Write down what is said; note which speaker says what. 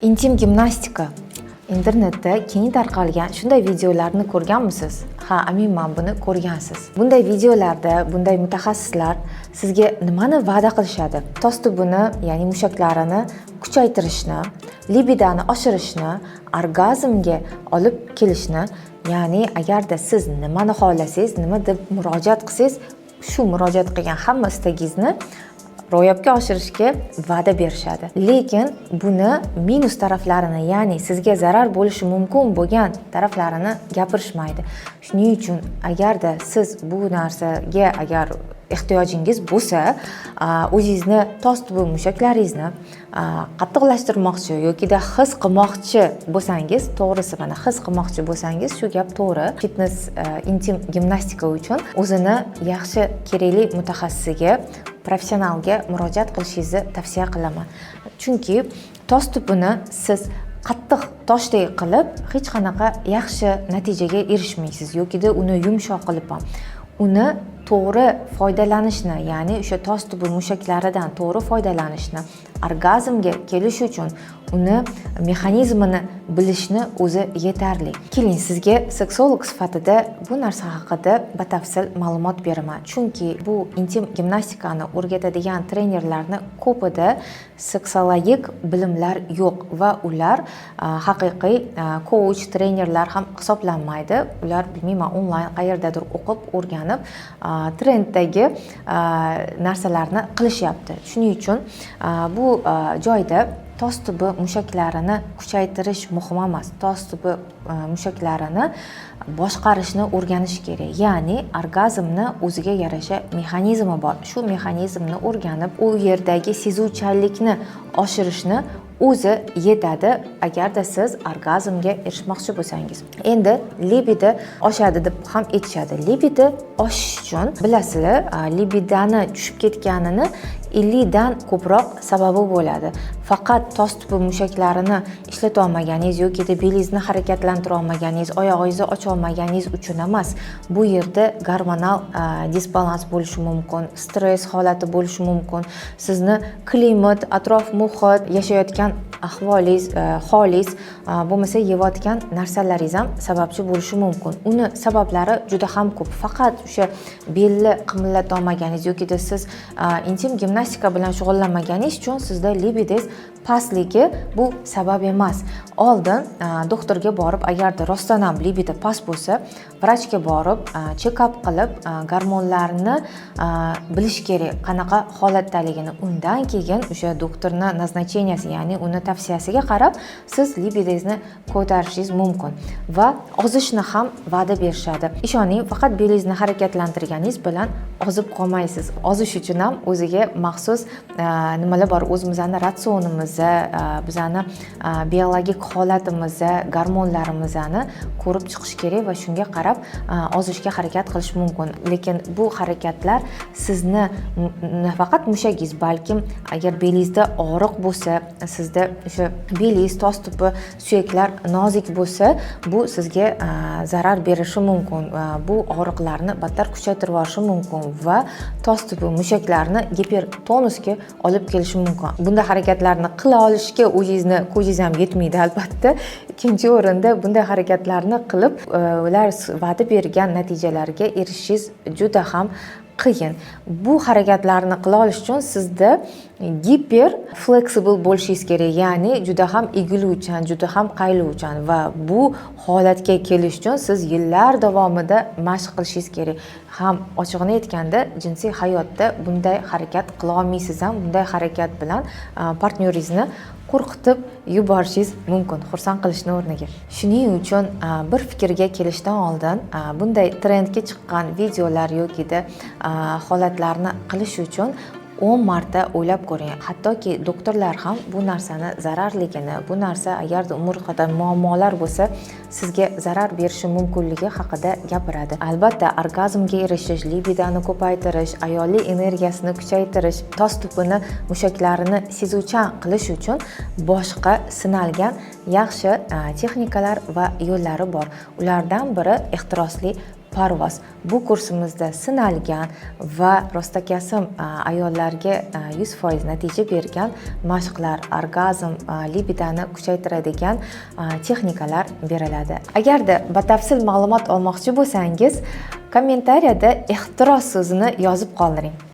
Speaker 1: Intim gimnastika internetda keng tarqalgan shunday videolarni ko'rganmisiz? Ha, aminman buni ko'rgansiz. Bunday videolarda bunday mutaxassislar sizga nimani va'da qilishadi? Tos tubini, ya'ni mushaklarini kuchaytirishni, libidani oshirishni, orgazmga olib kelishni, ya'ni agarda siz nimani xohlasangiz, nima deb murojaat qilsangiz, shu murojaat qilgan hamma istagingizni ro'yobga oshirishga va'da berishadi. Lekin buni minus taraflarini, ya'ni sizga zarar bo'lishi mumkin bo'lgan taraflarini gapirishmaydi. Shuning uchun agarda siz bu narsaga agar ehtiyojingiz bo'lsa, o'zingizni tos tubi mushaklaringizni qattiqlashtirmoqchi yokida his qilmoqchi bo'lsangiz, to'g'risi mana his qilmoqchi bo'lsangiz, shu gap to'g'ri. Fitness, intim gimnastika uchun o'zini yaxshi kerakli mutaxassisiga, professionalga murojaat qilishingizni tavsiya qilaman. Chunki tos tubini siz qattiq toshdek qilib hech qanaqa yaxshi natijaga erishmaysiz yokida uni yumshoq qilib ham. Uni to'g'ri foydalanishni, ya'ni o'sha tos tubi mushaklaridan to'g'ri foydalanishni, orgazmga kelish uchun uni mexanizmini bilishni o'zi yetarli. Keling, sizga seksolog sifatida bu narsa haqida batafsil ma'lumot beraman. Chunki bu intim gimnastikani o'rgatadigan trenerlarning ko'pida seksologik bilimlar yo'q va ular haqiqiy coach, trenerlar ham hisoblanmaydi. Ular bilmayman, onlayn qayerdadir o'qib, o'rganib, trenddagi narsalarni qilishyapti. Shuning uchun bu joyda tos tubi mushaklarini kuchaytirish muhim emas. Tos tubi mushaklarini boshqarishni o'rganish kerak. Ya'ni orgazmni o'ziga yarasha mexanizmi bor. Shu mexanizmni o'rganib, u yerdagi sezuvchanlikni oshirishni o'zi yetadi agarda siz orgazmga erishmoqchi bo'lsangiz. Endi libido oshadi deb ham aytishadi. Libido oshish uchun bilasizlar, libidani tushib ketganini 50 dan ko'proq sababi bo'ladi. Faqat tos tubi mushaklarini ishlata olmaganingiz yoki belingizni harakatlantira olmaganingiz, oyog'ingizni ocha olmaganingiz uchun emas. Bu yerda gormonal disbalans bo'lishi mumkin, stress holati bo'lishi mumkin. Sizni klimat, atrof muhit, yashayotgan ahvolingiz, holingiz, bo'lmasa yeyotgan narsalaringiz ham sababchi bo'lishi mumkin. Uni sabablari juda ham ko'p. Faqat o'sha belni qimillata olmaganingiz yoki siz intim gimnastika bilan shug'ullanmaganingiz uchun sizda libidingiz pastligi bu sabab emas. Oldin doktorga borib, agarda rostdan ham libido past bo'lsa, vrachga borib, check-up qilib, gormonlarni bilish kerak, qanaqa holatdaligini. Undan keyin o'sha doktorning назначенияsi, ya'ni uni tavsiyasiga qarab, siz libidingizni ko'tarishingiz mumkin va ozishni ham va'da berishadi. Ishoning, faqat belingizni harakatlantirganingiz bilan ozib qolmaysiz. Ozish uchun ham o'ziga maxsus nimalar bor. O'zimizning ratsionimizni, bizani biologik holatimizni, gormonlarimizni ko'rib chiqish kerak va shunga qarab ozishga harakat qilish mumkin. Lekin bu harakatlar sizni nafaqat mushagingiz, balkim agar belingizda og'riq bo'lsa, sizda o'sha belingiz, tos tubi, suyaklar nozik bo'lsa, bu sizga zarar berishi mumkin. Bu og'riqlarni battar kuchaytirib yuborishi mumkin va tos tubi mushaklarni gipertonusga olib kelishi mumkin. Bunday harakatlarni qila olishga o'zingizni ko'zingiz ham yetmaydi albatta. Ikkinchi o'rinda bunday harakatlarni qilib, ular va'da bergan natijalarga erishishingiz juda ham qiyin. Bu harakatlarni qila olish uchun sizda giper flexible bo'lishingiz kerak, ya'ni juda ham egiluvchan, juda ham qayluvchan va bu holatga kelish uchun siz yillar davomida mashq qilishingiz kerak. Ham ochig'ini aytganda, jinsiy hayotda bunday harakat qila olmaysiz ham, bunday harakat bilan partneringizni qo'rqitib yuborishingiz mumkin, xursand qilishni o'rniga. Shuning uchun bir fikrga kelishdan oldin bunday trendga chiqqan videolar yokida holatlarni qilish uchun 10 marta o'ylab ko'ring. Hattoki doktorlar ham bu narsani zararligini, bu narsa agarda umr qadar muammolar bo'lsa, sizga zarar berishi mumkinligi haqida gapiradi. Albatta, orgazmga erishish, libidoni ko'paytirish, ayollik energiyasini kuchaytirish, tos tubini mushaklarini sezuvchan qilish uchun boshqa sinalgan yaxshi texnikalar va yo'llari bor. Ulardan biri ehtirosli parvoz. Bu kursimizda sinalgan va rostakasım ayollarga 100% natija bergan mashqlar, orgazm, libidani kuchaytiradigan texnikalar beriladi. Agarda batafsil ma'lumot olmoqchi bo'lsangiz, kommentariyada ehtiros so'zini yozib qoldiring.